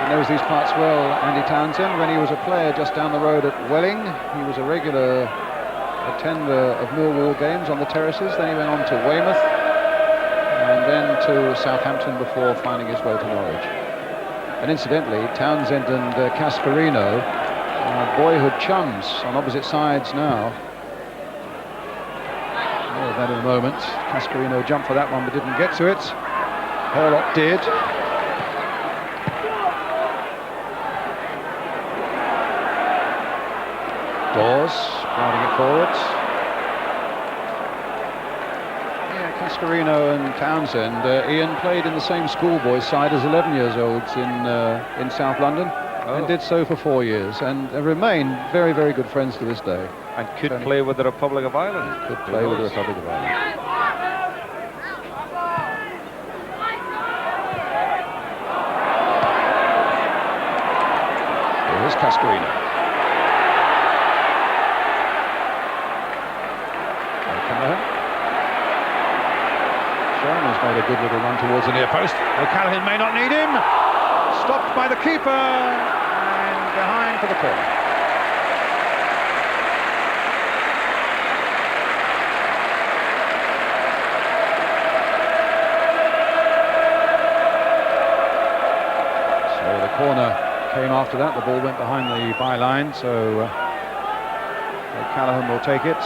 knows these parts well, Andy Townsend. When he was a player just down the road at Welling, he was a regular attender of Millwall games on the terraces. Then he went on to Weymouth and then to Southampton before finding his way to Norwich. And incidentally, Townsend and Cascarino are boyhood chums on opposite sides now. More of that in a moment. Cascarino jumped for that one but didn't get to it. Horlock did. Dawes driving it forward. Yeah, Cascarino and Townsend. Ian played in the same schoolboys side as 11-years-olds in South London, and did so for 4 years, and remain very, very good friends to this day. And could play with the Republic of Ireland. Could play with the Republic of Ireland. Here's Cascarino. Sheringham made a good little run towards the near post. O'Callaghan may not need him. Stopped by the keeper and behind for the corner. So the corner came after that. The ball went behind the byline, so O'Callaghan will take it.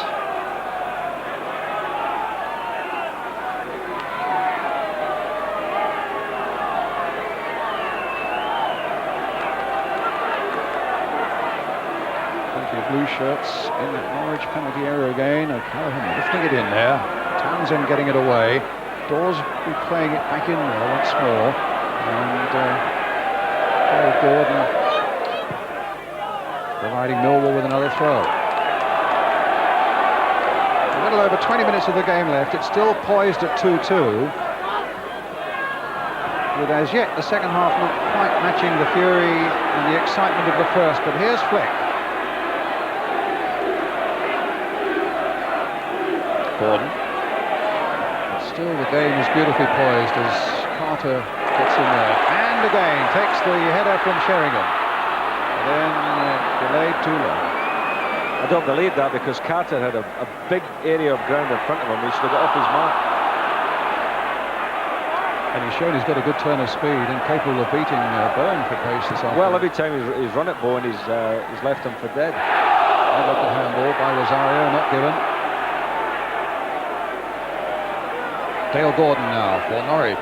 Blue shirts in the Norwich penalty area again. O'Callaghan lifting it in there. Townsend getting it away. Dawes replaying it back in there once more. And Dale Gordon providing Millwall with another throw. A little over 20 minutes of the game left. It's still poised at 2-2. With as yet the second half not quite matching the fury and the excitement of the first. But here's Fleck. Gordon. But still the game is beautifully poised as Carter gets in there. And again takes the header from Sheringham. And then delayed too long. I don't believe that, because Carter had a big area of ground in front of him. He should have got off his mark. And he's shown he's got a good turn of speed and capable of beating Byrne for pace this afternoon. Well, every time he's run at Bowen, he's left him for dead. And look at handball by Rosario, not given. Dale Gordon now for Norwich.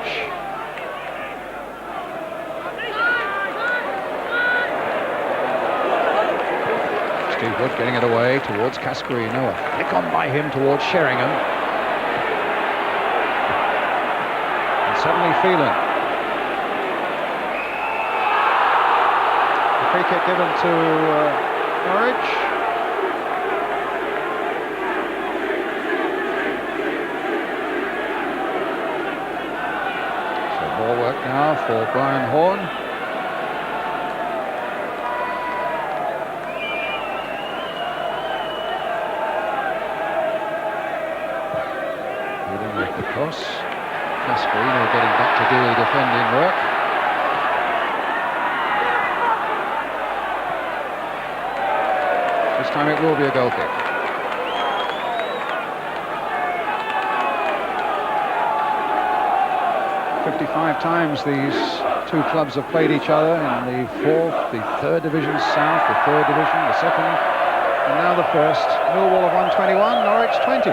Steve Wood getting it away towards Cascarino. A flick on by him towards Sheringham. And suddenly Phelan. The free kick given to Norwich. More work now for Brian Horn. Dealing with the cross. Cascarino getting back to do the defending work. This time it will be a goal kick. 55 times these two clubs have played each other in the fourth, the third division south, the third division, the second, and now the first. Millwall have won 21, Norwich 20.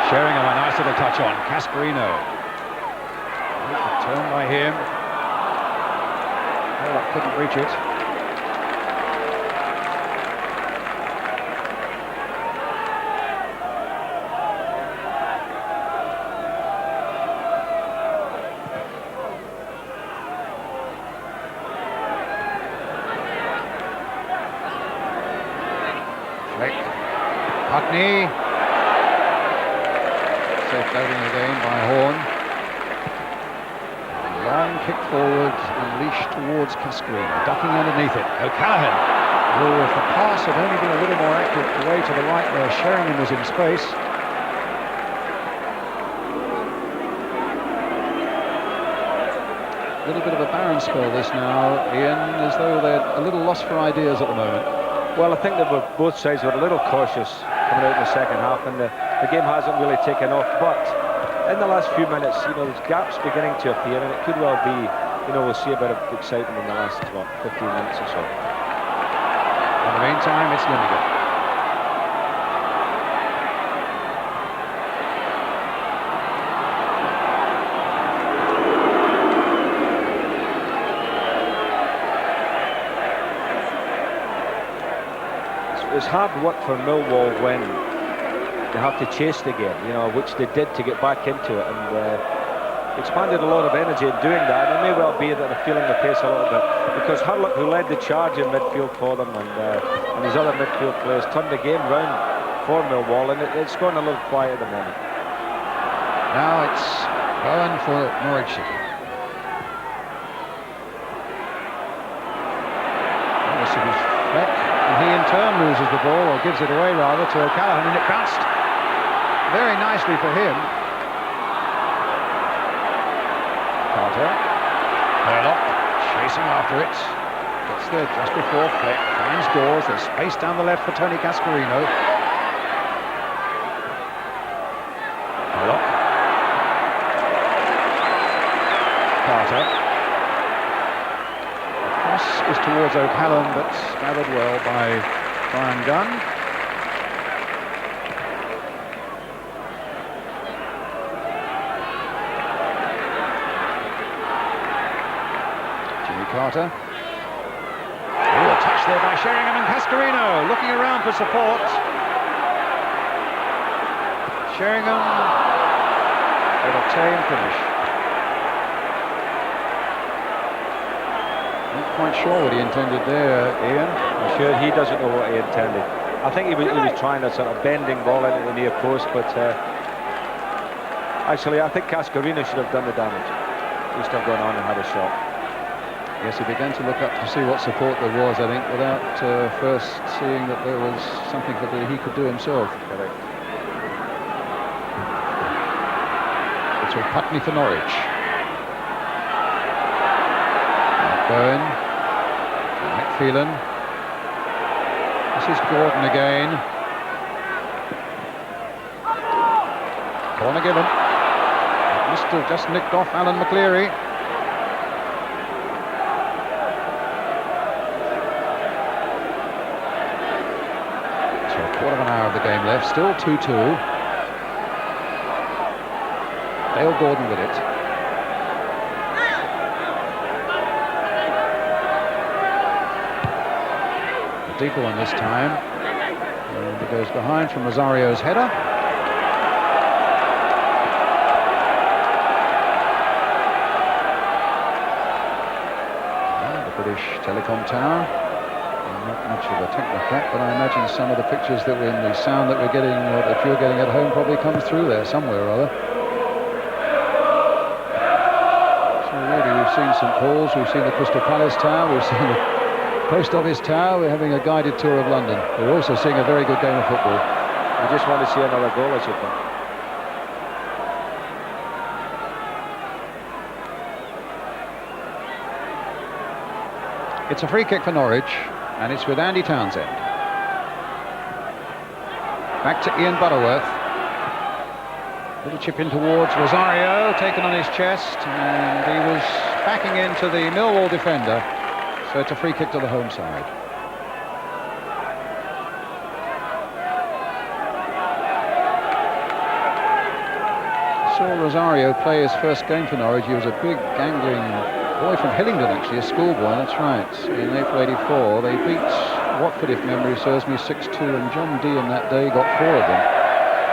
Sheringham, a nice little touch on. Cascarino. Turn by him. Oh, couldn't reach it. Hackney. Safe loading again by Horn. Long kick forward, unleashed towards Cascarino, ducking underneath it. O'Callaghan, who if the pass had only been a little more accurate away to the right where Sheringham was in space. little bit of a barren spell this now, Ian, as though they're a little lost for ideas at the moment. Well, I think that both sides were a little cautious coming out in the second half, and the game hasn't really taken off. But in the last few minutes, you know, there's gaps beginning to appear, and it could well be, you know, we'll see a bit of excitement in the last, 15 minutes or so. In the meantime, it's Lindegaard. It's hard work for Millwall when they have to chase the game, you know, which they did to get back into it, and expanded a lot of energy in doing that. And it may well be that they're feeling the pace a little bit, because Hurlock, who led the charge in midfield for them, and his other midfield players turned the game round for Millwall, and it's gone a little quiet at the moment. Now it's Bowen for Norwich City. And he in turn loses the ball, or gives it away rather, to O'Callaghan, and it bounced very nicely for him. Carter, Hurlock chasing after it, gets there just before Fleck, finds Dawes, there's space down the left for Tony Cascarino. Hurlock, Carter. Is towards O'Callaghan, but gathered well by Brian Gunn. Jimmy Carter. Oh, a touch there by Sheringham, and Cascarino looking around for support. Sheringham with a tame finish. Quite sure what he intended there, Ian. I'm sure he doesn't know what he intended. I think he was trying a sort of bending ball into the near post, but actually I think Cascarino should have done the damage. He should have gone on and had a shot. Yes, he began to look up to see what support there was, I think, without first seeing that there was something that he could do himself. Correct. It's all Putney for Norwich. Bowen, McPhelan, this is Gordon again. Corner given. It must have just nicked off Alan McCleary. So a quarter of an hour of the game left, still 2-2. Dale Gordon with it. Deeper one this time, and it goes behind from Rosario's header. And the British Telecom Tower, not much of a technocrat, but I imagine some of the pictures that were in the sound that we're getting, that you're getting at home, probably comes through there somewhere or other. So really, we've seen St Paul's, we've seen the Crystal Palace Tower, we've seen the Post Office Tower. We're having a guided tour of London. We're also seeing a very good game of football. We just want to see another goal, I think. It's a free kick for Norwich, and it's with Andy Townsend. Back to Ian Butterworth. Little chip in towards Rosario, taken on his chest, and he was backing into the Millwall defender. So it's a free kick to the home side. I saw Rosario play his first game for Norwich. He was a big, gangling boy from Hillingdon, actually, a schoolboy, that's right. In April '84, they beat Watford, if memory serves me, 6-2, and John Dean that day got 4 of them.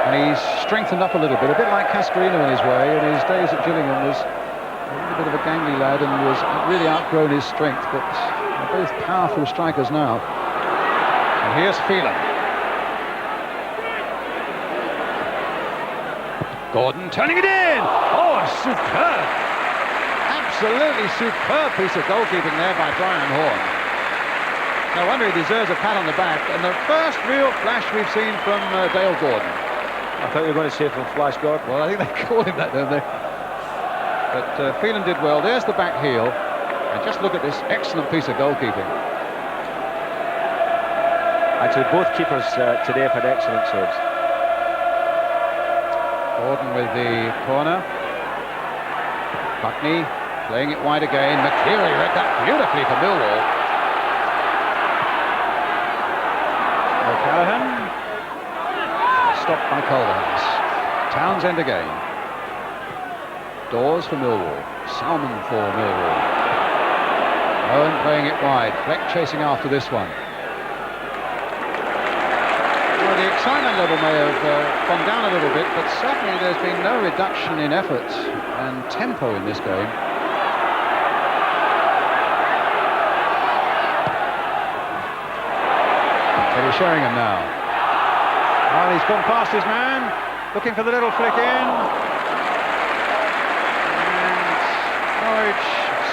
And he's strengthened up a little bit like Cascarino in his way. In his days at Gillingham was a little bit of a gangly lad and was really outgrown his strength, but they're both powerful strikers now. And here's Phelan. Gordon turning it in! Oh, superb! Absolutely superb piece of goalkeeping there by Brian Horn. No wonder he deserves a pat on the back, and the first real flash we've seen from Dale Gordon. I thought you were going to say from Flash Gordon. Well, I think they call him that, don't they? But Phelan did well. There's the back heel. And just look at this excellent piece of goalkeeping. Actually, both keepers today have had excellent saves. Gordon with the corner. Buckney playing it wide again. McCleary read that beautifully for Millwall. O'Callaghan. Stopped by Calderhouse. Townsend again. Dawes for Millwall. Salmon for Millwall. Owen playing it wide. Fleck chasing after this one. Well, the excitement level may have gone down a little bit, but certainly there's been no reduction in effort and tempo in this game. Teddy Sheringham now. Well, he's gone past his man, looking for the little flick in. And Norwich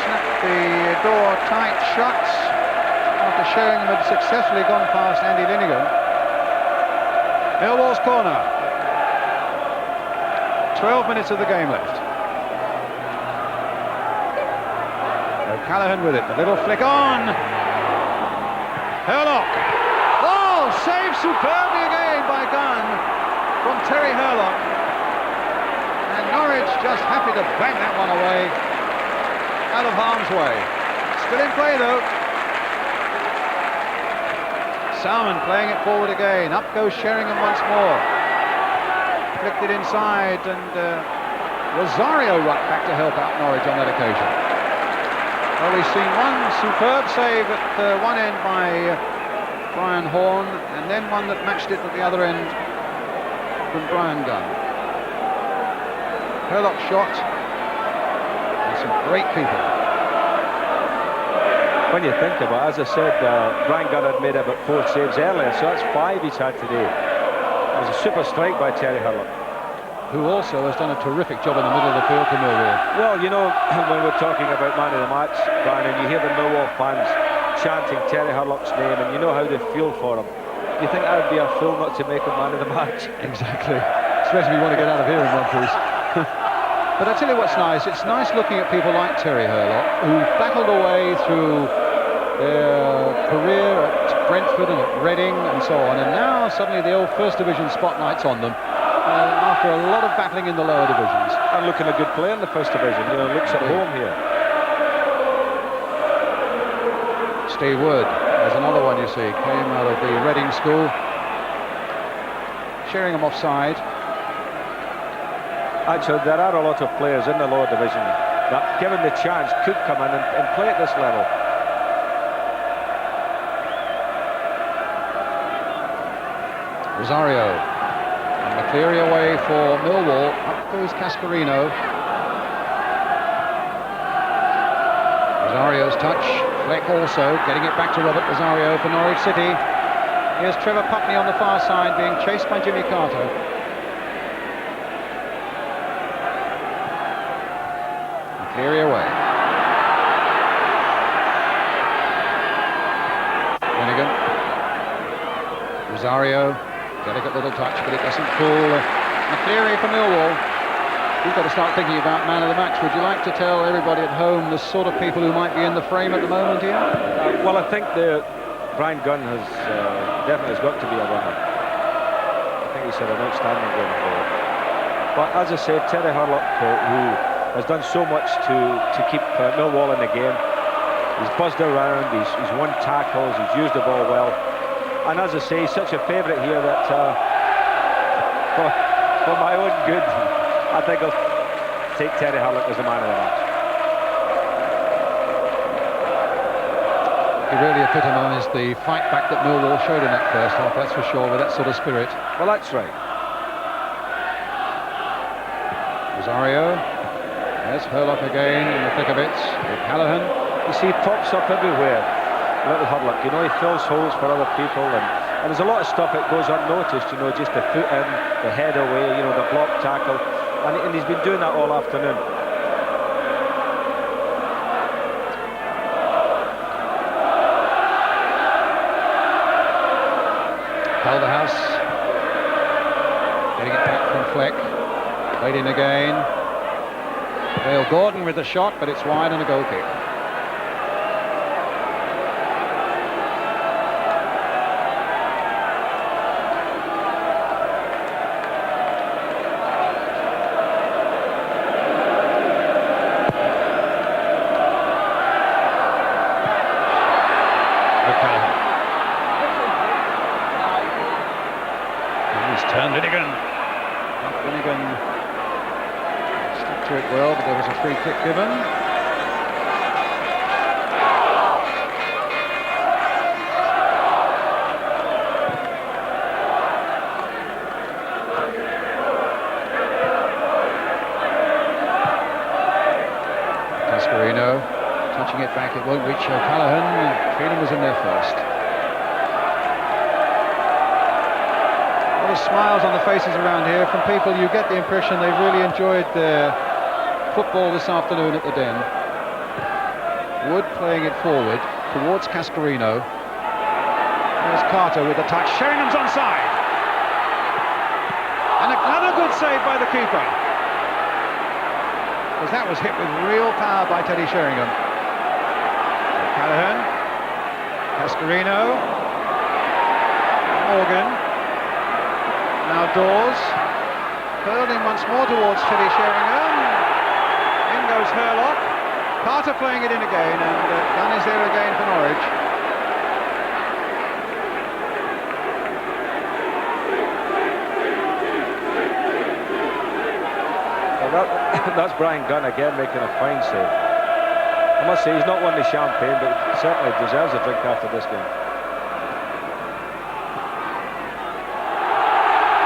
snapped the door tight shut after Sheringham had successfully gone past Andy Linnigan. Millwall's corner. 12 minutes of the game left. O'Callaghan with it. A little flick on. Hurlock. Oh, saved superbly again by Gunn from Terry Hurlock. And Norwich just happy to bang that one away out of harm's way. Still in play though. Salmon playing it forward again. Up goes Sheringham once more. Flicked it inside, and Rosario right back to help out Norwich on that occasion. Well, we've seen one superb save at one end by Brian Horn, and then one that matched it at the other end from Brian Gunn. Hurlock shot, and some great keeping. When you think about it, as I said, Brian Gunn had made about 4 saves earlier, so that's 5 he's had today. It was a super strike by Terry Hurlock, who also has done a terrific job in the middle of the field for Millwall. Well, you know, when we're talking about man of the match, Brian, and you hear the Millwall fans chanting Terry Hurlock's name, and you know how they feel for him, you think that would be a fool not to make him man of the match. Exactly. Especially if you want to get out of here in one piece. But I tell you what's nice, it's nice looking at people like Terry Hurlock, who battled away through their career at Brentford and at Reading and so on, and now suddenly the old First Division spotlight's on them after a lot of battling in the lower divisions. And looking a good player in the First Division, you know, looks at home here. Steve Wood, there's another one you see, came out of the Reading school. Sheringham offside. Actually, there are a lot of players in the lower division that, given the chance, could come in and play at this level. Rosario. And McCleary away for Millwall. Up goes Cascarino. Rosario's touch. Fleck also getting it back to Robert Rosario for Norwich City. Here's Trevor Putney on the far side being chased by Jimmy Carter. McCleary away. Linnigan. Rosario. Delicate little touch, but it doesn't fool McCleary for Millwall. You've got to start thinking about man of the match. Would you like to tell everybody at home the sort of people who might be in the frame at the moment here? Well, I think Brian Gunn has definitely has got to be a winner. I think he's had an outstanding game forward. But as I said, Terry Hurlock, who has done so much to keep Millwall in the game. He's buzzed around, he's won tackles, he's used the ball well. And as I say, he's such a favourite here that for my own good, I think I'll take Terry Hurlock as the man of the match. He really epitomised the fight back that Millwall showed in that first half, that's for sure, with that sort of spirit. Well, that's right. Rosario. There's Hurlock again in the thick of it. O'Callaghan. You see, he pops up everywhere. Little Hurlock, you know, he fills holes for other people, and there's a lot of stuff that goes unnoticed, you know, just the foot in, the head away, you know, the block tackle, and he's been doing that all afternoon. Calderhouse getting it back from Fleck. Played in again. Dale Gordon with the shot, but it's wide and a goal kick. To it well, but there was a free kick given. Cascarino touching it back, it won't reach O'Callaghan. Freedom was in there first. A lot of smiles on the faces around here from people. You get the impression they've really enjoyed their football this afternoon at the Den. Wood playing it forward towards Cascarino. There's Carter with the touch. Sheringham's onside. And another good save by the keeper. Because that was hit with real power by Teddy Sheringham. O'Callaghan. Cascarino. Morgan. Now Dawes. Hurling once more towards Teddy Sheringham. Goes Hurlock. Carter playing it in again, and Dunn is there again for Norwich. Well, that's Brian Gunn again making a fine save. I must say he's not won the champagne, but certainly deserves a drink after this game.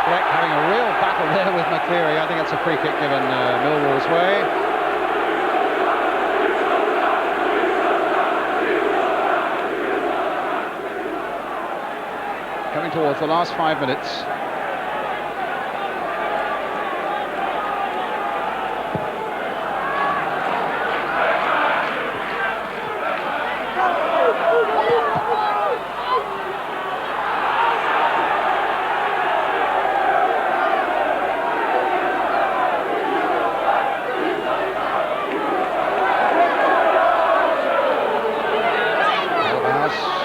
Fleck having a real battle there with McCleary. I think it's a free kick given Millwall's way. Coming towards the last 5 minutes.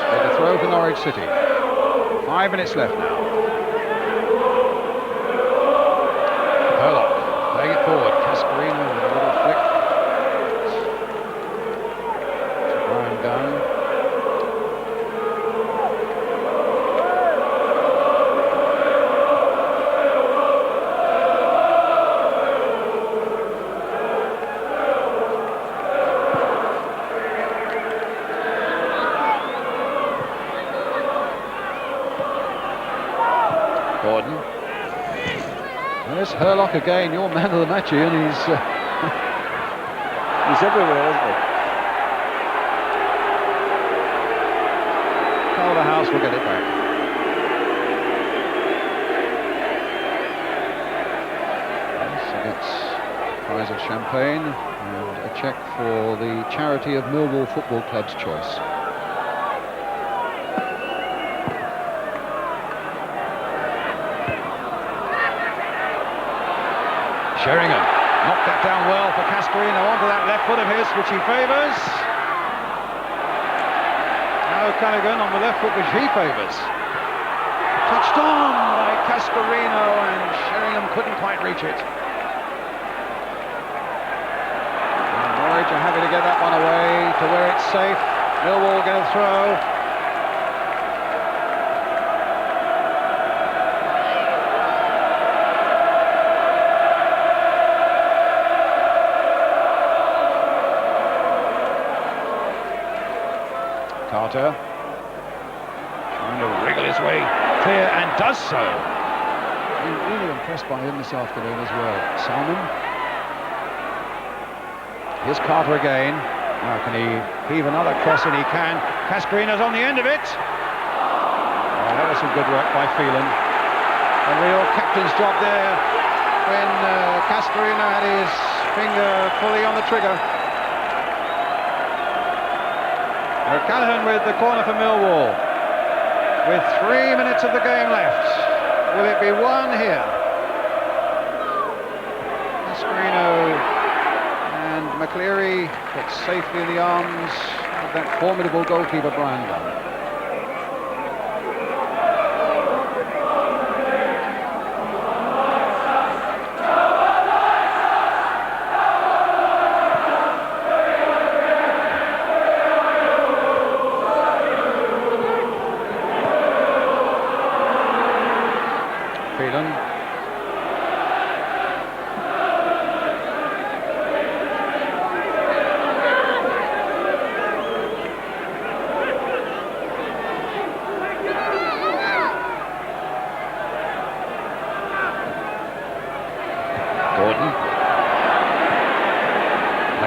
With a throw for Norwich City. 5 minutes left now. Hurlock playing it forward. Cascarino with a little flick. To Brian Gunn. Gordon. There's Hurlock again, your man of the match, and he's everywhere, isn't he? Calder-House will get it back. Yes, he gets a prize of champagne and a cheque for the charity of Millwall Football Club's choice. Sheringham knocked that down well for Cascarino onto that left foot of his, which he favours. Now Callaghan on the left foot, which he favours. Touched on by Cascarino, and Sheringham couldn't quite reach it. And Norwich are happy to get that one away to where it's safe. Millwall get a throw. Carter trying to wriggle his way clear, and does so. Been really impressed by him this afternoon as well. Salmon. Here's Carter again. Now can he heave another cross in? He can. Cascarino's on the end of it. Oh, that was some good work by Phelan. A real captain's job there when Cascarino had his finger fully on the trigger. O'Callaghan with the corner for Millwall. With 3 minutes of the game left. Will it be one here? Cascarino McCleary, but safely in the arms of that formidable goalkeeper, Brian Dunn.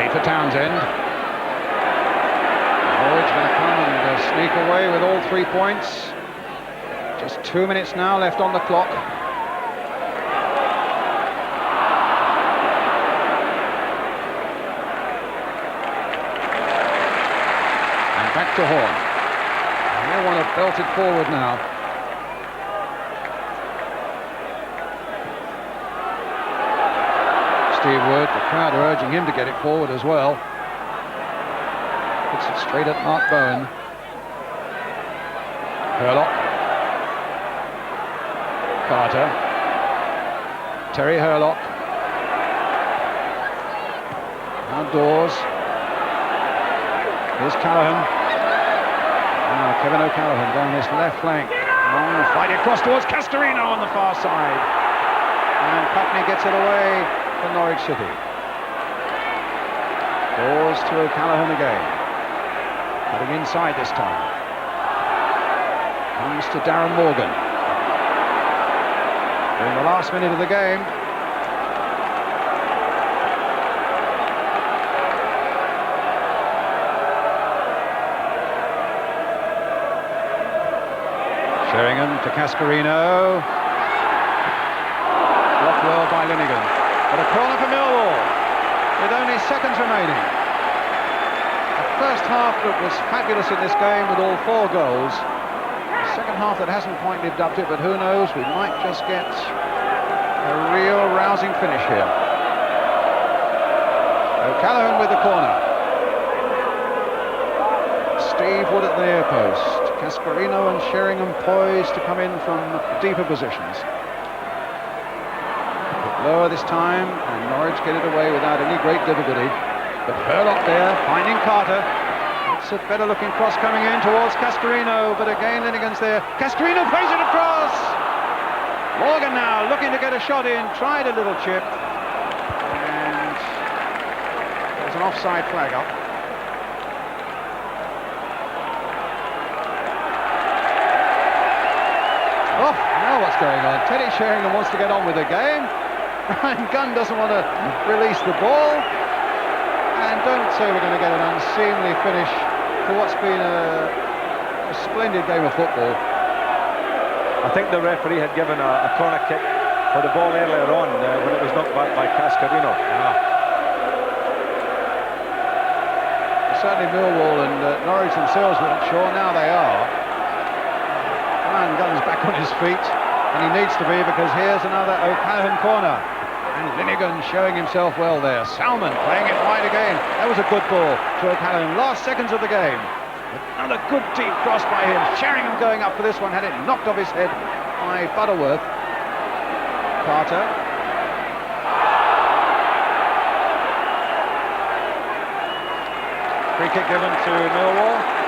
For Townsend. Norwich going to come and sneak away with all 3 points. Just 2 minutes now left on the clock. And back to Horn. And they want to belt it forward now. Steve Wood, the crowd are urging him to get it forward as well. Puts it straight at Mark Bowen. Hurlock. Carter. Terry Hurlock. Outdoors. Here's Callaghan. Now Kevin O'Callaghan down this left flank. Long fight across towards Castorino on the far side. And Putney gets it away for Norwich City. Doors to O'Callaghan again. Cutting inside this time. Comes to Darren Morgan. In the last minute of the game. Sheringham to Cascarino. Blocked well by Linnigan. But a corner for Millwall, with only seconds remaining. A first half that was fabulous in this game with all 4 goals. A second half that hasn't quite lived up to it, but who knows, we might just get a real rousing finish here. O'Callaghan with the corner. Steve Wood at the near post. Cascarino and Sheringham poised to come in from deeper positions. Lower this time, and Norwich get it away without any great difficulty. But Hurlock there, finding Carter. It's a better looking cross coming in towards Cascarino, but again Linnigan's there. Cascarino plays it across! Morgan now looking to get a shot in, tried a little chip. And there's an offside flag up. Oh, now what's going on? Teddy Sheringham wants to get on with the game. Ryan Gunn doesn't want to release the ball. And don't say we're going to get an unseemly finish for what's been a splendid game of football. I think the referee had given a corner kick for the ball earlier on when it was knocked back by Cascarino. Certainly Millwall and Norwich themselves weren't sure. Now they are. Ryan Gunn's back on his feet, and he needs to be, because here's another O'Callaghan corner. And Linnigan showing himself well there. Salmon playing it wide again. That was a good ball to O'Callaghan. Last seconds of the game. Another good deep cross by him. Sheringham going up for this one. Had it knocked off his head by Butterworth. Carter. Free kick given to Millwall.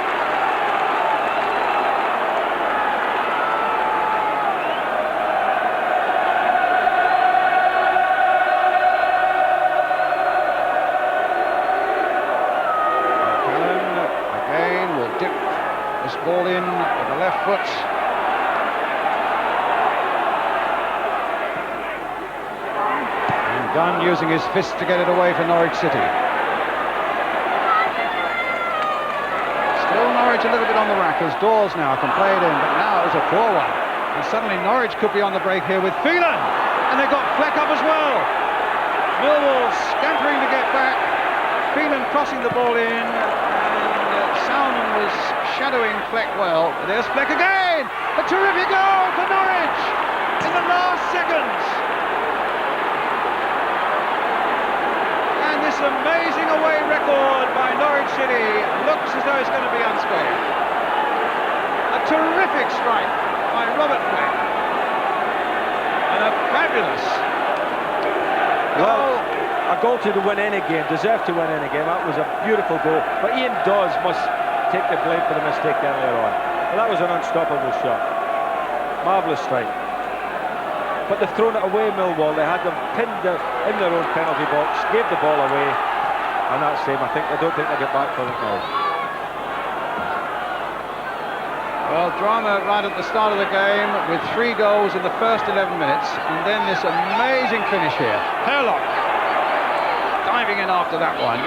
Ball in with the left foot. And Gunn using his fist to get it away for Norwich City. Still Norwich a little bit on the rack as Dawes now can play it in, but now it was a poor one. And suddenly Norwich could be on the break here with Phelan. And they've got Fleck up as well. Millwall scampering to get back. Phelan crossing the ball in. Salmon was shadowing Fleck well. There's Fleck again! A terrific goal for Norwich in the last seconds. And this amazing away record by Norwich City looks as though it's going to be unscathed. A terrific strike by Robert Flack. And a fabulous goal. A goal to win any game, deserved to win any game. That was a beautiful goal. But Ian Dawes must take the blame for the mistake earlier on. Well, that was an unstoppable shot. Marvellous strike. But they've thrown it away, Millwall. They had them pinned in their own penalty box, gave the ball away, and that's them. I don't think they'll get back from it now. Well, drama right at the start of the game with 3 goals in the first 11 minutes, and then this amazing finish here. Herlock diving in after that one.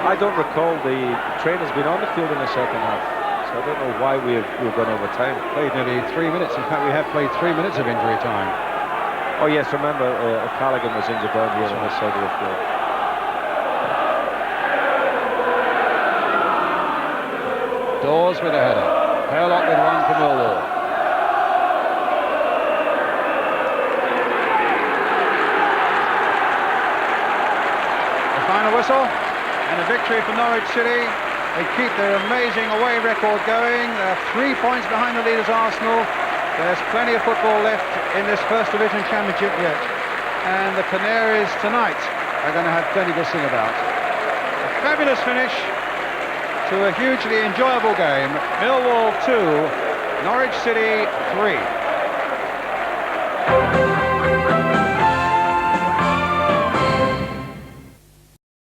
I don't recall the trainers being on the field in the second half. I don't know why we've gone over time. Played nearly 3 minutes. In fact, we have played 3 minutes of injury time. Oh yes, remember Callaghan was injured down here on this side of the field. Dawes with a header. Herlock with one for Millwall. The final whistle and a victory for Norwich City. They keep their amazing away record going. They're 3 points behind the leaders Arsenal. There's plenty of football left in this First Division Championship yet. And the Canaries tonight are going to have plenty to sing about. A fabulous finish to a hugely enjoyable game. Millwall 2, Norwich City 3.